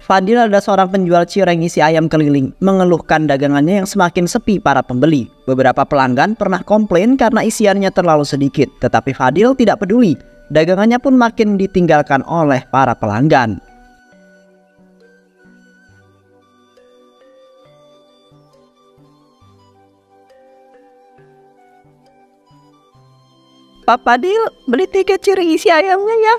Fadil adalah seorang penjual cireng isi ayam keliling, mengeluhkan dagangannya yang semakin sepi para pembeli. Beberapa pelanggan pernah komplain karena isiannya terlalu sedikit, tetapi Fadil tidak peduli. Dagangannya pun makin ditinggalkan oleh para pelanggan. Pak Fadil, beli 3 cireng isi ayamnya ya.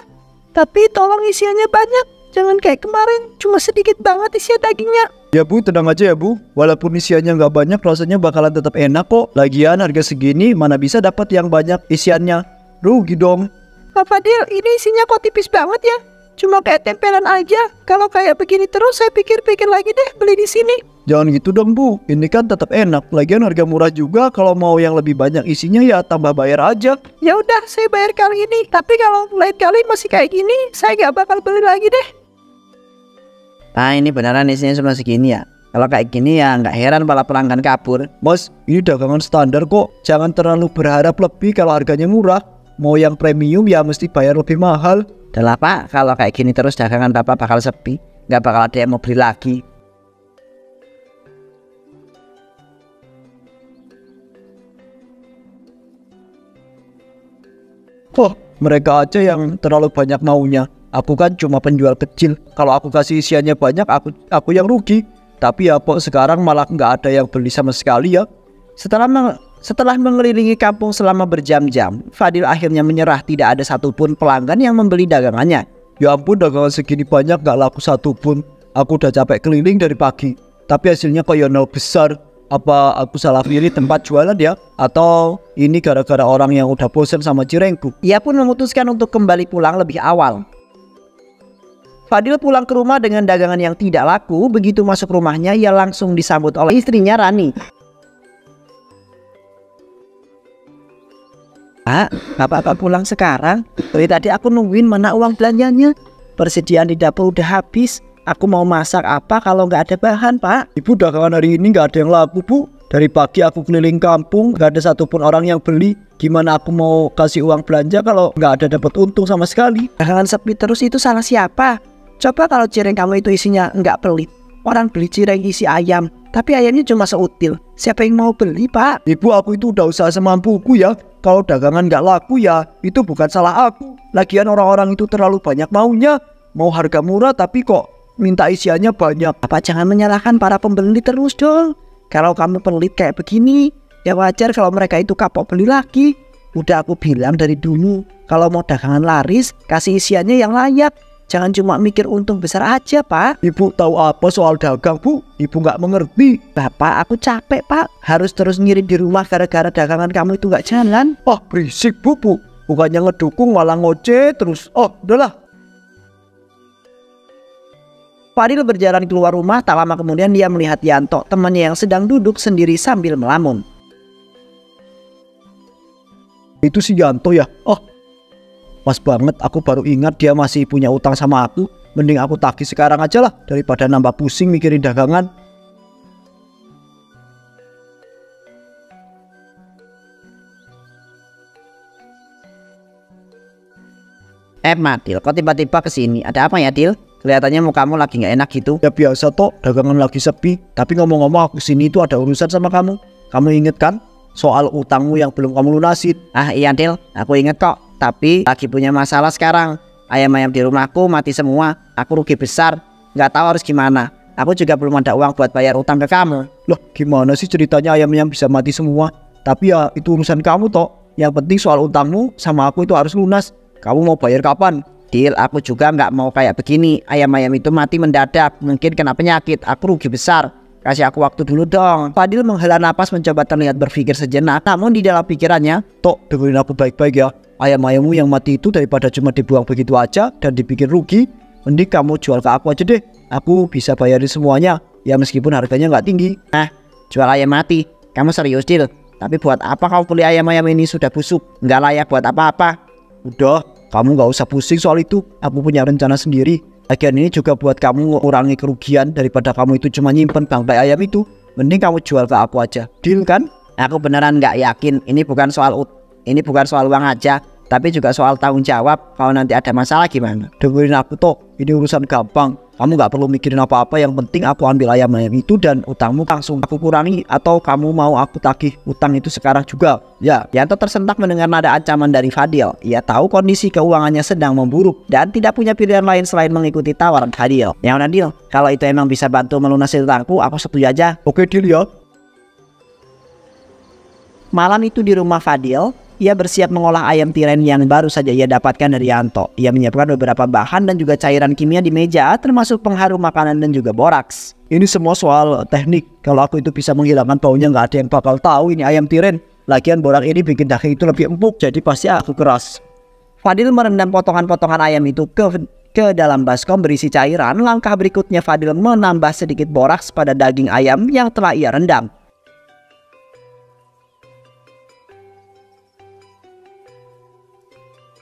Tapi tolong isiannya banyak. Jangan kayak kemarin, cuma sedikit banget isian dagingnya. Ya Bu, tenang aja ya Bu. Walaupun isiannya nggak banyak, rasanya bakalan tetap enak kok. Lagian harga segini, mana bisa dapat yang banyak isiannya. Rugi dong. Pak Fadil, ini isinya kok tipis banget ya. Cuma kayak tempelan aja. Kalau kayak begini terus, saya pikir-pikir lagi deh beli di sini. Jangan gitu dong Bu, ini kan tetap enak. Lagian harga murah juga, kalau mau yang lebih banyak isinya ya tambah bayar aja. Ya udah, saya bayar kali ini. Tapi kalau lain kali masih kayak gini, saya nggak bakal beli lagi deh. Ah, ini beneran isinya cuma segini ya. Kalau kayak gini ya nggak heran para pelanggan kabur. Mas, ini dagangan standar kok. Jangan terlalu berharap lebih kalau harganya murah. Mau yang premium ya mesti bayar lebih mahal. Udah Pak, kalau kayak gini terus dagangan Bapak bakal sepi. Nggak bakal ada yang mau beli lagi. Oh, mereka aja yang terlalu banyak maunya. Aku kan cuma penjual kecil. Kalau aku kasih isiannya banyak, aku yang rugi. Tapi ya kok sekarang malah nggak ada yang beli sama sekali ya. Setelah mengelilingi kampung selama berjam-jam, Fadil akhirnya menyerah. Tidak ada satupun pelanggan yang membeli dagangannya. Ya ampun, dagangan segini banyak nggak laku satupun. Aku udah capek keliling dari pagi. Tapi hasilnya kayak nol besar. Apa aku salah pilih tempat jualan ya? Atau ini gara-gara orang yang udah bosan sama cirengku? Ia pun memutuskan untuk kembali pulang lebih awal. Fadil pulang ke rumah dengan dagangan yang tidak laku. Begitu masuk rumahnya, ia langsung disambut oleh istrinya Rani. Pak, Bapak pulang sekarang? Dari tadi aku nungguin mana uang belanjanya. Persediaan di dapur udah habis. Aku mau masak apa kalau nggak ada bahan, Pak? Ibu, dagangan hari ini nggak ada yang laku, Bu. Dari pagi aku keliling kampung, nggak ada satupun orang yang beli. Gimana aku mau kasih uang belanja kalau nggak ada dapat untung sama sekali? Dagangan sepi terus itu salah siapa? Coba kalau cireng kamu itu isinya nggak pelit. Orang beli cireng isi ayam, tapi ayamnya cuma seutil. Siapa yang mau beli, Pak? Ibu, aku itu udah usaha semampuku ya. Kalau dagangan nggak laku ya, itu bukan salah aku. Lagian orang-orang itu terlalu banyak maunya. Mau harga murah tapi kok minta isiannya banyak. Bapak jangan menyalahkan para pembeli terus dong. Kalau kamu pelit kayak begini, ya wajar kalau mereka itu kapok beli lagi. Udah aku bilang dari dulu, kalau mau dagangan laris, kasih isiannya yang layak. Jangan cuma mikir untung besar aja, Pak. Ibu tahu apa soal dagang, Bu? Ibu nggak mengerti. Bapak, aku capek, Pak. Harus terus ngirit di rumah gara-gara dagangan kamu itu nggak jalan. Oh, berisik, Bu. Bukannya ngedukung malah ngoceh terus. Oh, udahlah. Fadil berjalan keluar rumah. Tak lama kemudian dia melihat Yanto, temannya yang sedang duduk sendiri sambil melamun. Itu si Yanto ya? Oh, pas banget, aku baru ingat dia masih punya utang sama aku. Mending aku tagih sekarang aja lah, daripada nambah pusing mikirin dagangan. Dil, kok tiba-tiba kesini? Ada apa ya, Dil? Kelihatannya mukamu lagi nggak enak gitu. Ya biasa toh, dagangan lagi sepi. Tapi ngomong-ngomong, aku kesini itu ada urusan sama kamu. Kamu inget kan soal utangmu yang belum kamu lunasin? Ah iya, Dil, aku inget kok. Tapi lagi punya masalah sekarang. Ayam-ayam di rumahku mati semua. Aku rugi besar. Nggak tahu harus gimana. Aku juga belum ada uang buat bayar utang ke kamu. Loh, gimana sih ceritanya ayam-ayam bisa mati semua? Tapi ya itu urusan kamu toh. Yang penting soal utangmu sama aku itu harus lunas. Kamu mau bayar kapan? Dil, aku juga nggak mau kayak begini. Ayam-ayam itu mati mendadak. Mungkin kena penyakit. Aku rugi besar. Kasih aku waktu dulu dong. Fadil menghela napas mencoba terlihat berpikir sejenak. Namun di dalam pikirannya, Tok, dengerin aku baik-baik ya. Ayam-ayammu yang mati itu daripada cuma dibuang begitu aja dan dibikin rugi, mending kamu jual ke aku aja deh. Aku bisa bayarin semuanya. Ya meskipun harganya nggak tinggi. Jual ayam mati? Kamu serius, Dil? Tapi buat apa kamu beli ayam-ayam ini sudah busuk? Nggak layak buat apa-apa. Udah, kamu nggak usah pusing soal itu. Aku punya rencana sendiri. Lagian ini juga buat kamu mengurangi kerugian daripada kamu itu cuma nyimpen bangkai ayam itu. Mending kamu jual ke aku aja. Deal kan? Aku beneran nggak yakin. Ini bukan soal uang aja. tapi juga soal tanggung jawab. Kalau nanti ada masalah gimana? Dengerin aku toh, ini urusan gampang. Kamu nggak perlu mikirin apa-apa, yang penting aku ambil ayam-ayam itu dan utangmu langsung aku kurangi. Atau kamu mau aku tagih utang itu sekarang juga? Ya, Yanto tersentak mendengar nada ancaman dari Fadil. Ia tahu kondisi keuangannya sedang memburuk dan tidak punya pilihan lain selain mengikuti tawaran Fadil. Ya udah Dil, kalau itu emang bisa bantu melunasi utangku, aku setuju aja. Oke Dil ya. Malam itu di rumah Fadil, ia bersiap mengolah ayam tiren yang baru saja ia dapatkan dari Yanto. Ia menyiapkan beberapa bahan dan juga cairan kimia di meja, termasuk pengharum makanan dan juga boraks. Ini semua soal teknik. Kalau aku itu bisa menghilangkan baunya, nggak ada yang bakal tahu ini ayam tiren. Lagian borak ini bikin daging itu lebih empuk, jadi pasti aku keras. Fadil merendam potongan-potongan ayam itu ke dalam baskom berisi cairan. Langkah berikutnya Fadil menambah sedikit boraks pada daging ayam yang telah ia rendam.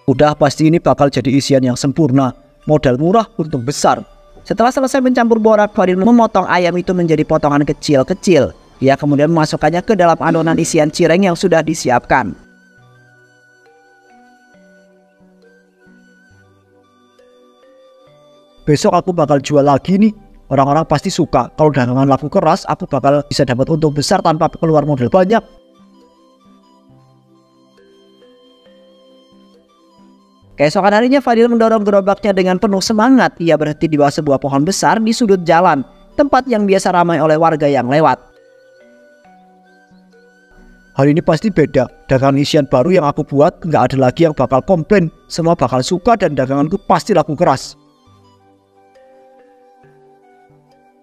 Udah pasti ini bakal jadi isian yang sempurna. Modal murah, untung besar. Setelah selesai mencampur borak, Fadil memotong ayam itu menjadi potongan kecil-kecil. Ia kemudian memasukkannya ke dalam adonan isian cireng yang sudah disiapkan. Besok aku bakal jual lagi nih. Orang-orang pasti suka. Kalau dagangan laku keras, aku bakal bisa dapat untung besar tanpa keluar modal banyak. Keesokan harinya Fadil mendorong gerobaknya dengan penuh semangat. Ia berhenti di bawah sebuah pohon besar di sudut jalan, tempat yang biasa ramai oleh warga yang lewat. Hari ini pasti beda. Dagangan isian baru yang aku buat nggak ada lagi yang bakal komplain. Semua bakal suka dan daganganku pasti laku keras.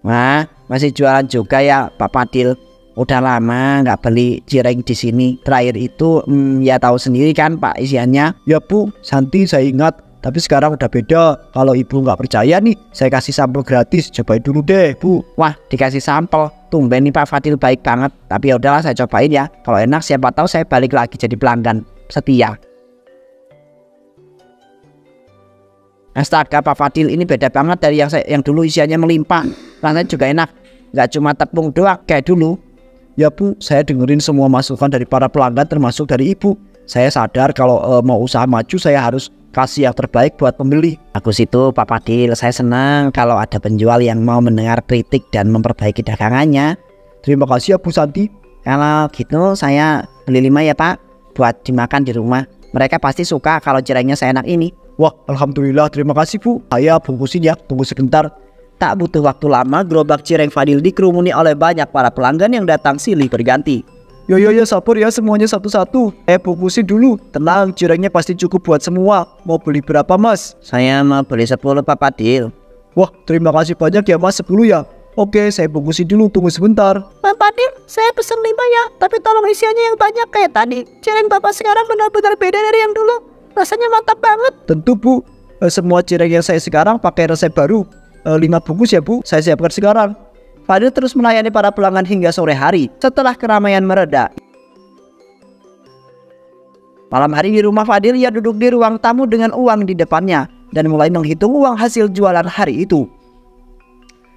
Wah, masih jualan juga ya Pak Fadil? Udah lama nggak beli cireng di sini. Terakhir itu ya tahu sendiri kan Pak isiannya. Ya Bu, Santi saya ingat. Tapi sekarang udah beda. Kalau Ibu nggak percaya nih, saya kasih sampel gratis. Cobain dulu deh Bu. Wah, dikasih sampel. Tumben nih Pak Fadil baik banget. Tapi ya udahlah, saya cobain ya. Kalau enak siapa tahu saya balik lagi jadi pelanggan setia. Astaga Pak Fadil, ini beda banget dari yang dulu isiannya melimpah. Rasanya juga enak. Nggak cuma tepung doang kayak dulu. Ya Bu, saya dengerin semua masukan dari para pelanggan termasuk dari Ibu. Saya sadar kalau mau usaha maju saya harus kasih yang terbaik buat pembeli. Bagus itu Pak Fadil, saya senang kalau ada penjual yang mau mendengar kritik dan memperbaiki dagangannya. Terima kasih ya Bu Santi. Kalau gitu saya beli 5 ya Pak, buat dimakan di rumah. Mereka pasti suka kalau cirengnya seenak ini. Wah, alhamdulillah, terima kasih Bu. Saya bungkusin ya, tunggu sebentar. Tak butuh waktu lama, gerobak cireng Fadil dikerumuni oleh banyak para pelanggan yang datang silih berganti. Yo sabar ya semuanya satu-satu. Bungkusin dulu. Tenang, cirengnya pasti cukup buat semua. Mau beli berapa Mas? Saya mau beli 10 Pak Fadil. Wah, terima kasih banyak ya Mas, 10 ya. Oke, saya bungkusin dulu, tunggu sebentar. Pak Fadil, saya pesen 5 ya. Tapi tolong isiannya yang banyak kayak tadi. Cireng Bapak sekarang benar-benar beda dari yang dulu. Rasanya mantap banget. Tentu Bu, semua cireng yang saya sekarang pakai resep baru. 5 bungkus ya Bu, saya siapkan sekarang. Fadil terus melayani para pelanggan hingga sore hari. Setelah keramaian mereda, malam hari di rumah Fadil, ia duduk di ruang tamu dengan uang di depannya dan mulai menghitung uang hasil jualan hari itu.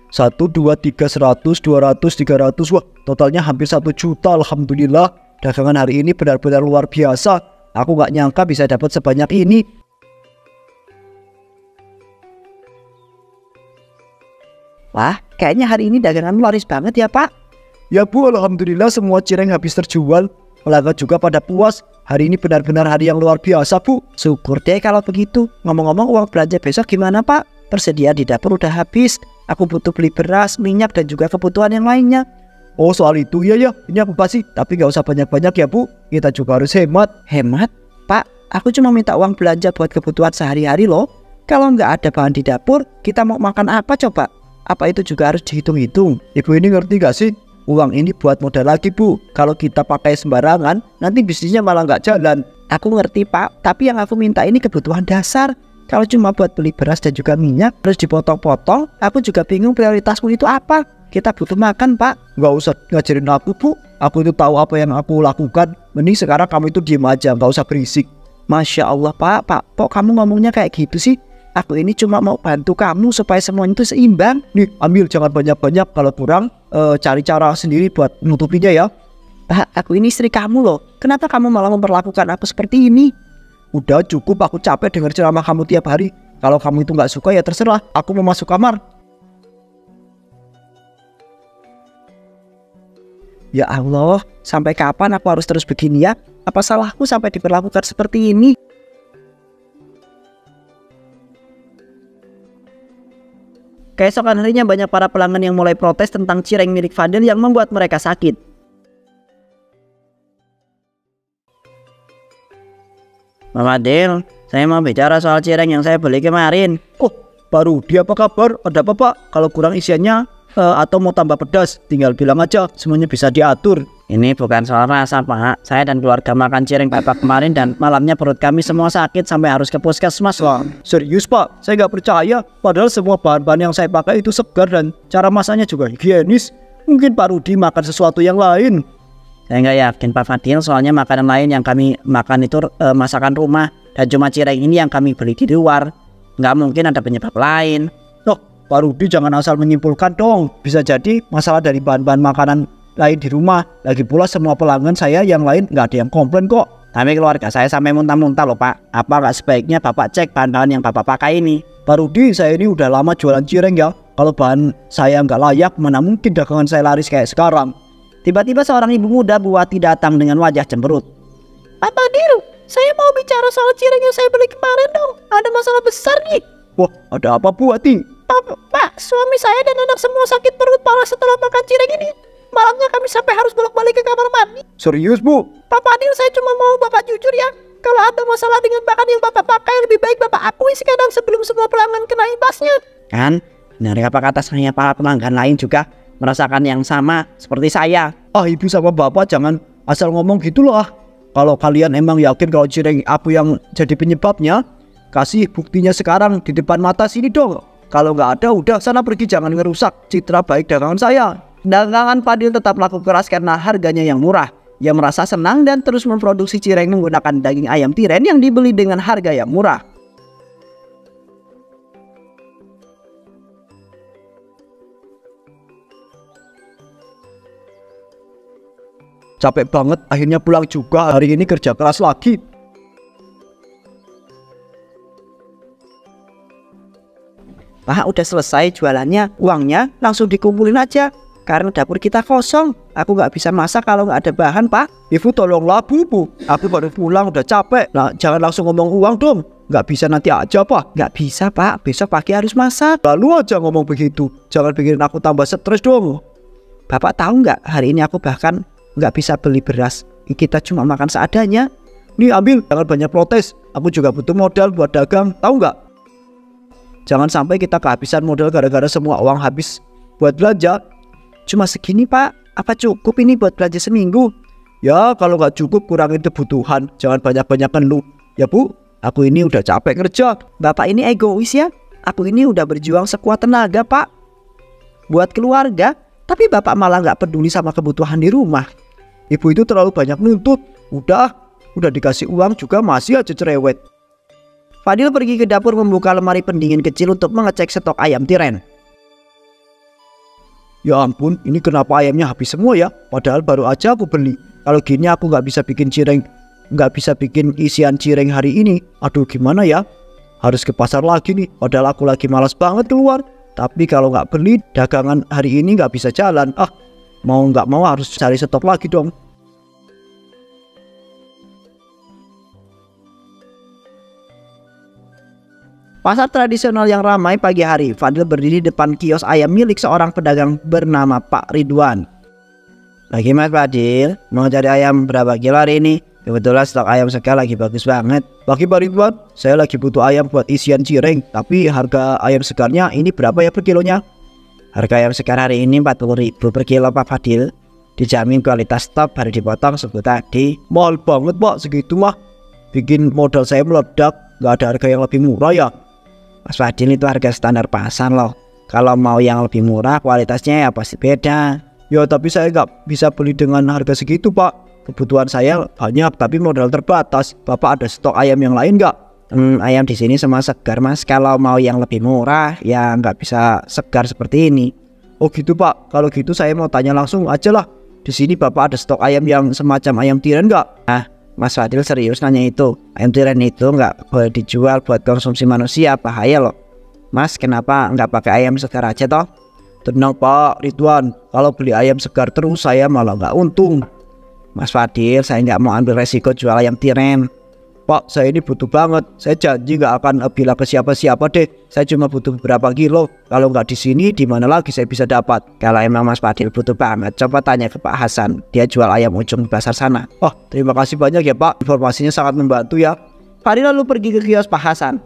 1, 2, 3, 100, 200, 300. Wah, totalnya hampir 1 juta. Alhamdulillah, dagangan hari ini benar-benar luar biasa. Aku gak nyangka bisa dapat sebanyak ini. Wah, kayaknya hari ini dagangan laris banget ya Pak. Ya Bu, alhamdulillah semua cireng habis terjual. Pelanggan juga pada puas. Hari ini benar-benar hari yang luar biasa Bu. Syukur deh kalau begitu. Ngomong-ngomong, uang belanja besok gimana Pak? Tersedia di dapur udah habis. Aku butuh beli beras, minyak dan juga kebutuhan yang lainnya. Oh soal itu ya, ini aku kasih. Tapi gak usah banyak-banyak ya Bu. Kita juga harus hemat. Hemat? Pak, aku cuma minta uang belanja buat kebutuhan sehari-hari loh. Kalau nggak ada bahan di dapur, kita mau makan apa coba? Apa itu juga harus dihitung-hitung? Ibu ini ngerti gak sih? Uang ini buat modal lagi Bu. Kalau kita pakai sembarangan, nanti bisnisnya malah nggak jalan. Aku ngerti Pak, tapi yang aku minta ini kebutuhan dasar. Kalau cuma buat beli beras dan juga minyak harus dipotong-potong, aku juga bingung prioritasmu itu apa. Kita butuh makan Pak. Nggak usah ngajarin aku Bu. Aku itu tahu apa yang aku lakukan. Mending sekarang kamu itu diem aja, nggak usah berisik. Masya Allah Pak, kok kamu ngomongnya kayak gitu sih? Aku ini cuma mau bantu kamu supaya semuanya itu seimbang. Nih, ambil jangan banyak-banyak. Kalau kurang, cari cara sendiri buat nutupinya ya. Pak, aku ini istri kamu loh. Kenapa kamu malah memperlakukan aku seperti ini? Udah cukup, aku capek dengar ceramah kamu tiap hari. Kalau kamu itu nggak suka ya terserah, aku mau masuk kamar. Ya Allah, sampai kapan aku harus terus begini ya? Apa salahku sampai diperlakukan seperti ini? Keesokan harinya banyak para pelanggan yang mulai protes tentang cireng milik Fadil yang membuat mereka sakit. Mama Fadil, saya mau bicara soal cireng yang saya beli kemarin. Oh, Pak Rudi, apa kabar? Ada apa Pak? Kalau kurang isiannya atau mau tambah pedas, tinggal bilang aja, semuanya bisa diatur. Ini bukan soal rasa Pak. Saya dan keluarga makan cireng Bapak kemarin dan malamnya perut kami semua sakit sampai harus ke puskesmas loh. Serius Pak, saya nggak percaya. Padahal semua bahan-bahan yang saya pakai itu segar dan cara masaknya juga higienis. Mungkin Pak Rudi makan sesuatu yang lain. Saya nggak yakin Pak Fadil, soalnya makanan lain yang kami makan itu masakan rumah. Dan cuma cireng ini yang kami beli di luar. Nggak mungkin ada penyebab lain. Loh, Pak Rudi jangan asal menyimpulkan dong. Bisa jadi masalah dari bahan-bahan makanan lain di rumah. Lagi pula semua pelanggan saya yang lain nggak ada yang komplain kok. Tapi keluarga saya sampai muntah-muntah loh Pak. Apa nggak sebaiknya Bapak cek bahan-bahan yang Bapak pakai ini? Pak Rudi, saya ini udah lama jualan cireng ya. Kalau bahan saya nggak layak, mana mungkin dagangan saya laris kayak sekarang. Tiba-tiba seorang ibu muda Buati datang dengan wajah cemberut. Pak Fadil, saya mau bicara soal cireng yang saya beli kemarin dong. Ada masalah besar nih. Wah, ada apa Bu Ati? Pak, suami saya dan anak semua sakit perut parah setelah makan cireng ini. Malamnya kami sampai harus bolak-balik ke kamar mandi. Serius Bu? Pak Fadil, saya cuma mau Bapak jujur ya. Kalau ada masalah dengan bahan yang Bapak pakai, lebih baik Bapak akui sekarang sebelum semua pelanggan kena imbasnya. Kan, benar apa kata saya, para pelanggan lain juga merasakan yang sama seperti saya. Ah, Ibu sama Bapak jangan asal ngomong gitu loh. Kalau kalian emang yakin kalau cireng aku yang jadi penyebabnya, kasih buktinya sekarang di depan mata sini dong. Kalau nggak ada, udah sana pergi, jangan ngerusak citra baik dagangan saya. Dagangan Fadil tetap laku keras karena harganya yang murah. Ia merasa senang dan terus memproduksi cireng menggunakan daging ayam tiren yang dibeli dengan harga yang murah. Capek banget, akhirnya pulang juga. Hari ini kerja keras lagi. Pak, udah selesai jualannya, uangnya langsung dikumpulin aja. Karena dapur kita kosong, aku nggak bisa masak kalau nggak ada bahan Pak. Ibu tolonglah Bu. Aku baru pulang udah capek. Nah, jangan langsung ngomong uang dong. Nggak bisa nanti aja Pak. Nggak bisa Pak, besok pagi harus masak. Lalu aja ngomong begitu. Jangan bikin aku tambah stres dong. Bapak tahu nggak, hari ini aku bahkan nggak bisa beli beras. Kita cuma makan seadanya. Nih ambil, jangan banyak protes. Aku juga butuh modal buat dagang, tahu nggak? Jangan sampai kita kehabisan modal gara-gara semua uang habis buat belanja. Cuma segini Pak, apa cukup ini buat belanja seminggu? Ya kalau nggak cukup kurangin kebutuhan. Jangan banyak-banyak ngeluh. Ya Bu, aku ini udah capek kerja. Bapak ini egois ya. Aku ini udah berjuang sekuat tenaga Pak buat keluarga, tapi Bapak malah nggak peduli sama kebutuhan di rumah. Ibu itu terlalu banyak nuntut. Udah dikasih uang juga masih aja cerewet. Fadil pergi ke dapur membuka lemari pendingin kecil untuk mengecek stok ayam tiren. Ya ampun, ini kenapa ayamnya habis semua ya? Padahal baru aja aku beli. Kalau gini aku nggak bisa bikin cireng, nggak bisa bikin isian cireng hari ini. Aduh gimana ya? Harus ke pasar lagi nih. Padahal aku lagi malas banget keluar. Tapi kalau nggak beli, dagangan hari ini nggak bisa jalan. Mau nggak mau harus cari stok lagi dong. Pasar tradisional yang ramai pagi hari, Fadil berdiri di depan kios ayam milik seorang pedagang bernama Pak Ridwan. Lagi Mas Fadil, mau cari ayam berapa kilo hari ini? Kebetulan stok ayam segar lagi bagus banget. Bagi Pak Ridwan, saya lagi butuh ayam buat isian cireng. Tapi harga ayam segarnya ini berapa ya per kilonya? Harga ayam segar hari ini 40.000 per kilo Pak Fadil. Dijamin kualitas top, baru dipotong subuh tadi. Mahal banget Pak, segitu mah bikin modal saya meledak. Gak ada harga yang lebih murah ya? Mas Fadil, itu harga standar pasar loh. Kalau mau yang lebih murah, kualitasnya ya pasti beda. Ya tapi saya nggak bisa beli dengan harga segitu Pak. Kebutuhan saya banyak tapi modal terbatas. Bapak ada stok ayam yang lain nggak? Ayam di sini semua segar Mas. Kalau mau yang lebih murah ya nggak bisa segar seperti ini. Oh gitu Pak. Kalau gitu saya mau tanya langsung aja lah. Di sini Bapak ada stok ayam yang semacam ayam tiren nggak? Mas Fadil serius nanya itu? Ayam tiren itu nggak boleh dijual buat konsumsi manusia, bahaya loh. Mas, kenapa nggak pakai ayam segar aja toh? Tenang Pak Ridwan, kalau beli ayam segar terus saya malah nggak untung. Mas Fadil, saya nggak mau ambil resiko jual ayam tiren. Pak, saya ini butuh banget. Saya janji nggak akan bilang ke siapa-siapa deh. Saya cuma butuh beberapa kilo. Kalau nggak di sini, di mana lagi saya bisa dapat? Kalau emang Mas Fadil butuh banget, coba tanya ke Pak Hasan. Dia jual ayam ujung pasar sana. Oh, terima kasih banyak ya Pak. Informasinya sangat membantu ya. Fadil lalu pergi ke kios Pak Hasan.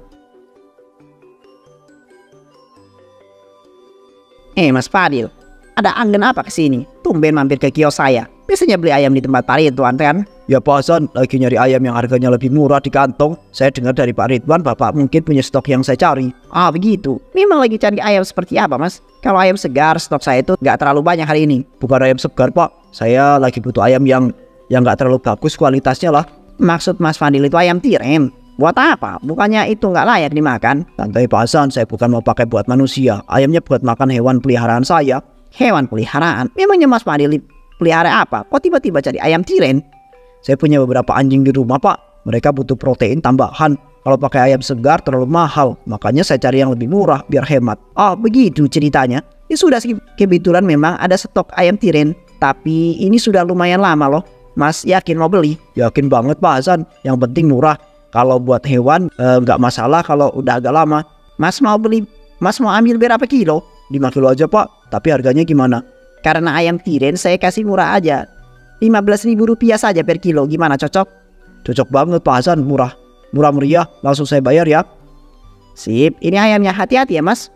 Mas Fadil, ada angin apa ke sini? Tumben mampir ke kios saya. Biasanya beli ayam di tempat Pak Ridwan kan? Ya Pak Hasan, lagi nyari ayam yang harganya lebih murah di kantong. Saya dengar dari Pak Ridwan, Bapak mungkin punya stok yang saya cari. Ah begitu. Memang lagi cari ayam seperti apa Mas? Kalau ayam segar, stok saya itu nggak terlalu banyak hari ini. Bukan ayam segar Pak, saya lagi butuh ayam yang nggak terlalu bagus kualitasnya lah. Maksud Mas Fadil itu ayam tiren? Buat apa? Bukannya itu nggak layak dimakan? Santai Pak Hasan, saya bukan mau pakai buat manusia. Ayamnya buat makan hewan peliharaan saya. Hewan peliharaan? Memangnya Mas Fadil pelihara apa? Kok tiba-tiba cari ayam tiren? Saya punya beberapa anjing di rumah Pak. Mereka butuh protein tambahan. Kalau pakai ayam segar terlalu mahal. Makanya saya cari yang lebih murah biar hemat. Oh begitu ceritanya. Ya sudah sih, kebetulan memang ada stok ayam tiren. Tapi ini sudah lumayan lama loh. Mas yakin mau beli? Yakin banget Pak Hasan. Yang penting murah. Kalau buat hewan nggak masalah kalau udah agak lama. Mas mau beli? Mas mau ambil berapa kilo? 5 kilo aja Pak. Tapi harganya gimana? Karena ayam tiren saya kasih murah aja. Rp15.000 saja per kilo. Gimana, cocok? Cocok banget Pak Hasan, murah meriah. Langsung saya bayar ya. Sip, ini ayamnya, hati-hati ya Mas.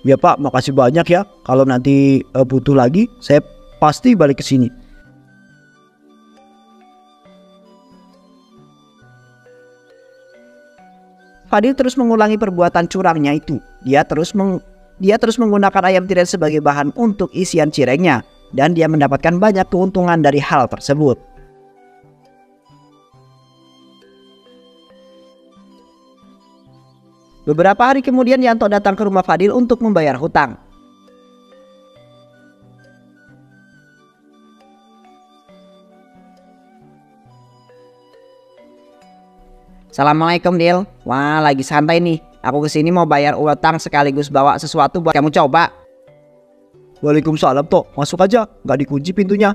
Ya Pak, makasih banyak ya. Kalau nanti butuh lagi, saya pasti balik ke sini. Fadil terus mengulangi perbuatan curangnya itu. Dia terus menggunakan ayam tiren sebagai bahan untuk isian cirengnya. Dan dia mendapatkan banyak keuntungan dari hal tersebut. Beberapa hari kemudian Yanto datang ke rumah Fadil untuk membayar hutang. Assalamualaikum Dil. Wah lagi santai nih. Aku kesini mau bayar utang sekaligus bawa sesuatu buat kamu coba. Waalaikumsalam Tok. Masuk aja. Nggak dikunci pintunya.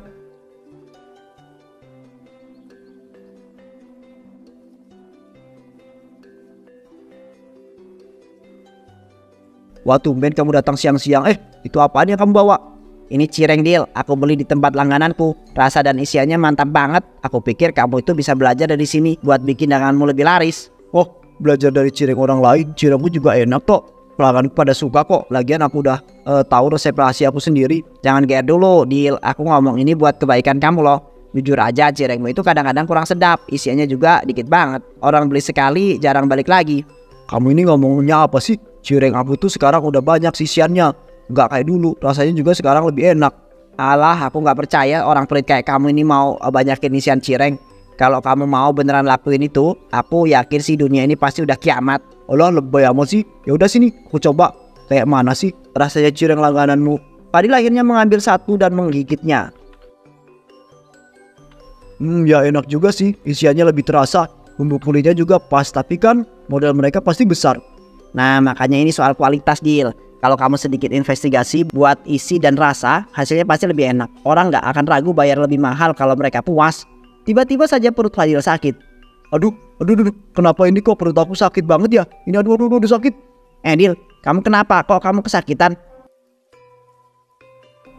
Wah tumben kamu datang siang-siang. Itu apaan yang kamu bawa? Ini cireng Dil, aku beli di tempat langgananku. Rasa dan isiannya mantap banget. Aku pikir kamu itu bisa belajar dari sini buat bikin daganganmu lebih laris. Oh, belajar dari cireng orang lain. Cirengku juga enak Tok. Pelangganku pada suka kok. Lagian aku udah tahu resep rahasia aku sendiri. Jangan GR dulu Dil, aku ngomong ini buat kebaikan kamu loh. Jujur aja cirengmu itu kadang-kadang kurang sedap. Isiannya juga dikit banget. Orang beli sekali jarang balik lagi. Kamu ini ngomongnya apa sih? Cireng aku tuh sekarang udah banyak sisiannya. Nggak kayak dulu, rasanya juga sekarang lebih enak. Alah, aku nggak percaya orang pelit kayak kamu ini mau banyakin isian cireng. Kalau kamu mau beneran lakuin itu, aku yakin sih dunia ini pasti udah kiamat. Alah, lebay amat sih. Ya udah sini, aku coba. Kayak mana sih rasanya cireng langgananmu? Fadil akhirnya mengambil satu dan menggigitnya. Ya enak juga sih. Isiannya lebih terasa. Bumbu kulitnya juga pas, tapi kan model mereka pasti besar. Nah, makanya ini soal kualitas Dil. Kalau kamu sedikit investigasi buat isi dan rasa, hasilnya pasti lebih enak. Orang nggak akan ragu bayar lebih mahal kalau mereka puas. Tiba-tiba saja perut Fadil sakit. Aduh, kenapa ini kok perut aku sakit banget ya? Ini aduh sakit. Dil, kamu kenapa? Kok kamu kesakitan?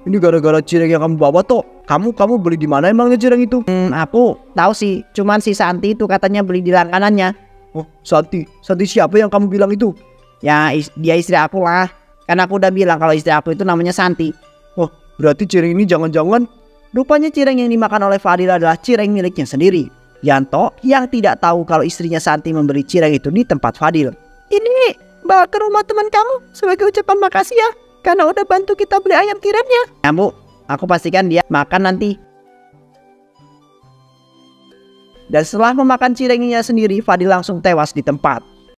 Ini gara-gara cireng yang kamu bawa Tok. Kamu beli di mana emangnya cireng itu? Aku tahu sih. Cuman si Santi itu katanya beli di langganannya. Oh, Santi siapa yang kamu bilang itu? Ya, dia istri aku lah. Karena aku udah bilang kalau istri aku itu namanya Santi. Oh, berarti cireng ini jangan-jangan. Rupanya cireng yang dimakan oleh Fadil adalah cireng miliknya sendiri. Yanto yang tidak tahu kalau istrinya Santi membeli cireng itu di tempat Fadil. Ini bawa ke rumah teman kamu sebagai ucapan makasih ya. Karena udah bantu kita beli ayam tirennya. Ya Bu, aku pastikan dia makan nanti. Dan setelah memakan cirengnya sendiri, Fadil langsung tewas di tempat.